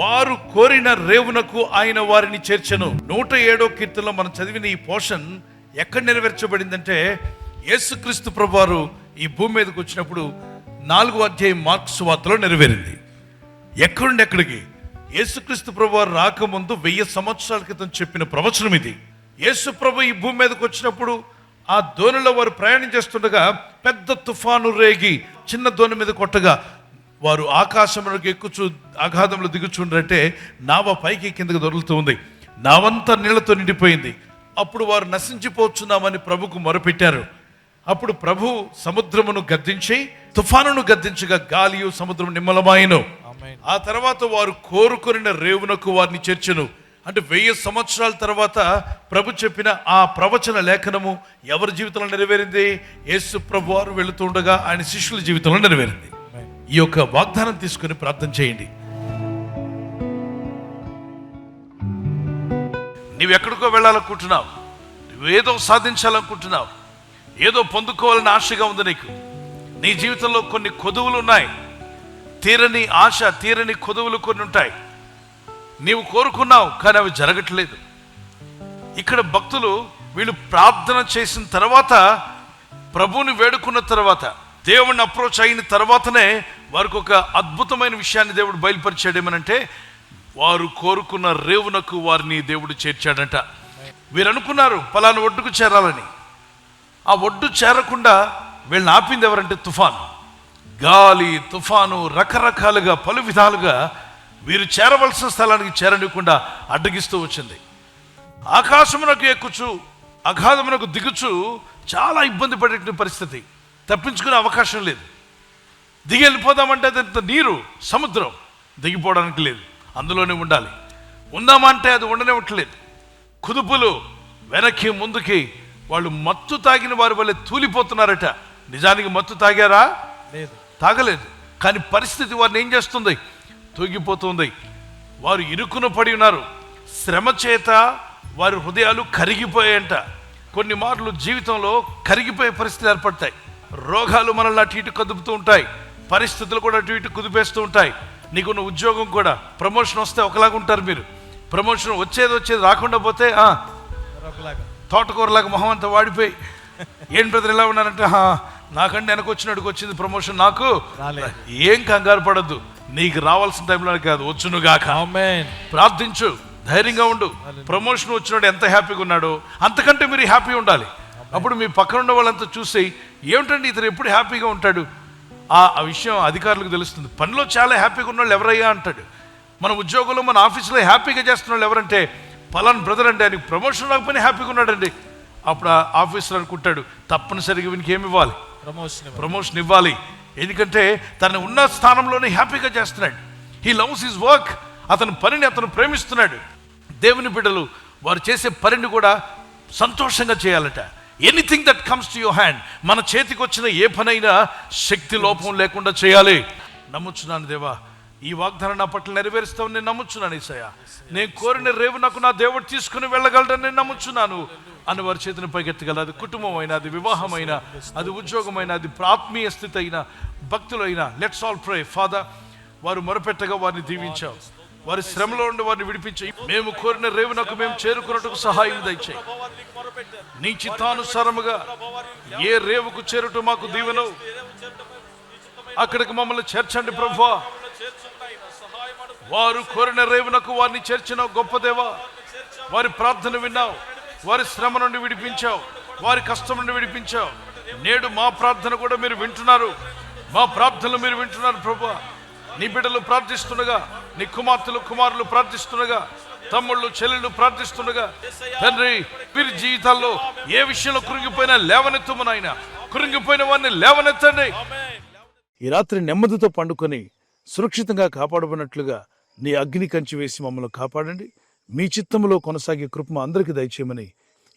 వారు కోరిన రేవునకు ఆయన వారిని చేర్చెను. 107వ కీర్తనలో మనం చదివిన ఈ పోర్షన్ ఎక్కడ నెరవేర్చబడిందంటే, యేసుక్రీస్తు ప్రభువారు ఈ భూమి మీదకి వచ్చినప్పుడు 4వ అధ్యాయం మార్కు సువార్తలో నెరవేరింది. ఎక్కడుండి ఎక్కడికి? యేసుక్రీస్తు ప్రభువారు రాకముందు 1000 సంవత్సరాల క్రితం చెప్పిన ప్రవచనం ఇది. యేసు ప్రభు ఈ భూమి మీదకి వచ్చినప్పుడు ఆ దోణిలో వారు ప్రయాణం చేస్తుండగా పెద్ద తుఫాను రేగి చిన్న దోణి మీద కొట్టగా వారు ఆకాశంలోకి ఎక్కుచు అగాధంలో దిగుచుండ్రంటే నావ పైకి కిందకి దొరుకుతూ ఉంది. నావంతా నీళ్లతో నిండిపోయింది. అప్పుడు వారు నశించిపోతున్నామని ప్రభుకు మొరపెట్టారు. అప్పుడు ప్రభు సముద్రమును గద్దించి తుఫానును గద్దించగా గాలియు సముద్రం నిమ్మలమాయను. ఆ తర్వాత వారు కోరుకొనిన రేవునకు వారిని చేర్చెను. అంటే 1000 సంవత్సరాల తర్వాత ప్రభు చెప్పిన ఆ ప్రవచన లేఖనము ఎవరి జీవితంలో నెరవేరింది? యేసు ప్రభు వారు వెళుతుండగా ఆయన శిష్యుల జీవితంలో నెరవేరింది. ఈ యొక్క వాగ్దానం తీసుకుని ప్రార్థన చేయండి. నీవెక్కడికో వెళ్ళాలనుకుంటున్నావు, నువ్వేదో సాధించాలనుకుంటున్నావు, ఏదో పొందుకోవాలని ఆశగా ఉంది నీకు. నీ జీవితంలో కొన్ని కొదువులు ఉన్నాయి, తీరని ఆశ, తీరని కొదువులు కొన్ని ఉంటాయి. నీవు కోరుకున్నావు కానీ అవి జరగట్లేదు. ఇక్కడ భక్తులు వీళ్ళు ప్రార్థన చేసిన తర్వాత, ప్రభువుని వేడుకున్న తర్వాత, దేవుణ్ణి అప్రోచ్ అయిన తర్వాతనే వారికి ఒక అద్భుతమైన విషయాన్ని దేవుడు బయలుపరిచాడు. ఏమనంటే, వారు కోరుకున్న రేవునకు వారిని దేవుడు చేర్చాడంట. వీరు అనుకున్నారు పలానా ఒడ్డుకు చేరాలని. ఆ ఒడ్డు చేరకుండా వీళ్ళని ఆపింది ఎవరంటే తుఫాను. గాలి, తుఫాను రకరకాలుగా పలు విధాలుగా వీరు చేరవలసిన స్థలానికి చేరనివ్వకుండా అడ్డగిస్తూ వచ్చింది. ఆకాశమునకు ఎక్కుచు అగాధమునకు దిగుచు చాలా ఇబ్బంది పడే పరిస్థితి. తప్పించుకునే అవకాశం లేదు. దిగి వెళ్ళిపోదామంటే అదంత నీరు, సముద్రం, దిగిపోవడానికి లేదు, అందులోనే ఉండాలి. ఉందామంటే అది ఉండనివ్వట్లేదు. కుదుపులు వెనక్కి ముందుకి. వాళ్ళు మత్తు తాగిన వారి వల్లే తూలిపోతున్నారట. నిజానికి మత్తు తాగారా? లేదు, తాగలేదు. కానీ పరిస్థితి వారిని ఏం చేస్తుంది? తూగిపోతుంది. వారు ఇరుకున పడి ఉన్నారు. శ్రమ చేత వారి హృదయాలు కరిగిపోయాయంట. కొన్ని మార్లు జీవితంలో కరిగిపోయే పరిస్థితులు ఏర్పడతాయి. రోగాలు మనల్ని అటు ఇటు కదుపుతూ ఉంటాయి. పరిస్థితులు కూడా అటు ఇటు కుదిపేస్తూ ఉంటాయి. నీకున్న ఉద్యోగం కూడా, ప్రమోషన్ వస్తే ఒకలాగా ఉంటారు మీరు. ప్రమోషన్ వచ్చేది రాకుండా పోతే తోటకూరలాగా మొహం అంతా వాడిపోయి, ఏం బ్రదర్ ఎలా ఉన్నారంటే, నాకంటే వెనక వచ్చినట్టుకు వచ్చింది ప్రమోషన్, నాకు ఏం కంగారు పడద్దు. నీకు రావాల్సిన టైంలో కాదు, వచ్చునుగాక. ప్రార్థించు, ధైర్యంగా ఉండు. ప్రమోషన్ వచ్చినాడు ఎంత హ్యాపీగా ఉన్నాడో అంతకంటే మీరు హ్యాపీ ఉండాలి. అప్పుడు మీ పక్కన ఉన్న వాళ్ళంతా చూసి, ఏమిటండి ఇతను ఎప్పుడు హ్యాపీగా ఉంటాడు, ఆ విషయం అధికారులకు తెలుస్తుంది. పనిలో చాలా హ్యాపీగా ఉన్న వాళ్ళు ఎవరయ్యా అంటాడు. మన ఉద్యోగంలో, మన ఆఫీసులో హ్యాపీగా చేస్తున్న వాళ్ళు ఎవరంటే, పలానా బ్రదర్ అండి, ఆయనకి ప్రమోషన్ రాకపోయినా హ్యాపీగా ఉన్నాడండి. అప్పుడు ఆ ఆఫీసర్ అనుకుంటాడు, తప్పనిసరిగా వీనికి ఏమి ఇవ్వాలి? ప్రమోషన్ ఇవ్వాలి. ఎందుకంటే తను ఉన్న స్థానంలోనే హ్యాపీగా చేస్తున్నాడు. He loves his work. అతని పనిని అతను ప్రేమిస్తున్నాడు. దేవుని బిడ్డలు వారు చేసే పనిని కూడా సంతోషంగా చేయాలట. Anything that comes to your hand, మన చేతికి వచ్చిన ఏ పనైనా శక్తి లోపం లేకుండా చేయాలి. నమ్ముచున్నాను దేవా, ఈ వాగ్దానం నా పట్ల నెరవేరుస్తామని నేను నమ్ముచున్నాను. ఈసయ్యా, నేను కోరిన రేవు నాకు నా దేవుడు తీసుకుని వెళ్ళగలడని నేను నమ్ముచున్నాను అని వారి చేతిని పైకెత్తగల. అది కుటుంబం అయినా, అది వివాహమైనా, అది ఉద్యోగమైనా, అది ఆత్మీయ స్థితి అయినా, భక్తులైనా. Let's all pray. ఫాదర్, వారు మొరపెట్టగా వారిని దీవించావు, వారి శ్రమలో ఉండి వారిని విడిపించాయి. మేము కోరిన రేవునకు మేము చేరుకున్నట్టుకు సహాయం దయచేయి. నీ చిత్తానుసారముగా ఏ రేవుకు చేరుట మాకు దీవెను, అక్కడికి మమ్మల్ని చేర్చండి ప్రభువా. వారు కోరిన రేవునకు వారిని చేర్చిన గొప్ప దేవా, వారి ప్రార్థన విన్నావు, వారి శ్రమ నుండి విడిపించావు, వారి కష్టం నుండి విడిపించావు. నేడు మా ప్రార్థన కూడా మీరు వింటున్నారు, మా ప్రార్థనలు మీరు వింటున్నారు ప్రభువా. నీ బిడ్డలు ప్రార్థిస్తుండగా, నీ కుమార్తెలు కుమారులు ప్రార్థిస్తుండగా, తమ్ముళ్ళు చెల్లెళ్ళు ప్రార్థిస్తుండగా, తండ్రి వీరి జీవితాల్లో ఏ విషయంలో కృంగిపోయినా లేవనెత్తము నాయనా. కృంగిపోయిన వారిని లేవనెత్తండి. ఈ రాత్రి నెమ్మదితో పండుకొని సురక్షితంగా కాపాడబడినట్లుగా నీ అగ్ని కంచి వేసి మమ్మల్ని కాపాడండి. మీ చిత్తములో కొనసాగే కృప అందరికీ దయచేయమని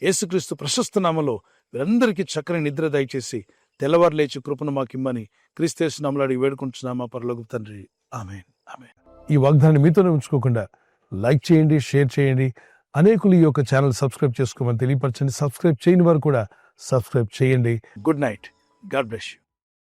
యేసుక్రీస్తు ప్రశస్త నామములో వీరందరికీ చక్కని నిద్ర దయచేసి తెల్లవారు లేచి కృపను మాకిమ్మని క్రీస్తు నామములో అడిగి వేడుకుంటున్నామా పరలోక తండ్రి. ఆమేన్, ఆమేన్. ఈ వాగ్దానాన్ని మీతోనే ఉంచుకోకుండా లైక్ చేయండి, షేర్ చేయండి. అనేకులు ఈ యొక్క ఛానల్ సబ్స్క్రైబ్ చేసుకోమని తెలియపరచండి. సబ్స్క్రైబ్ చేయని వారు కూడా సబ్స్క్రైబ్ చేయండి. Good night. God bless you.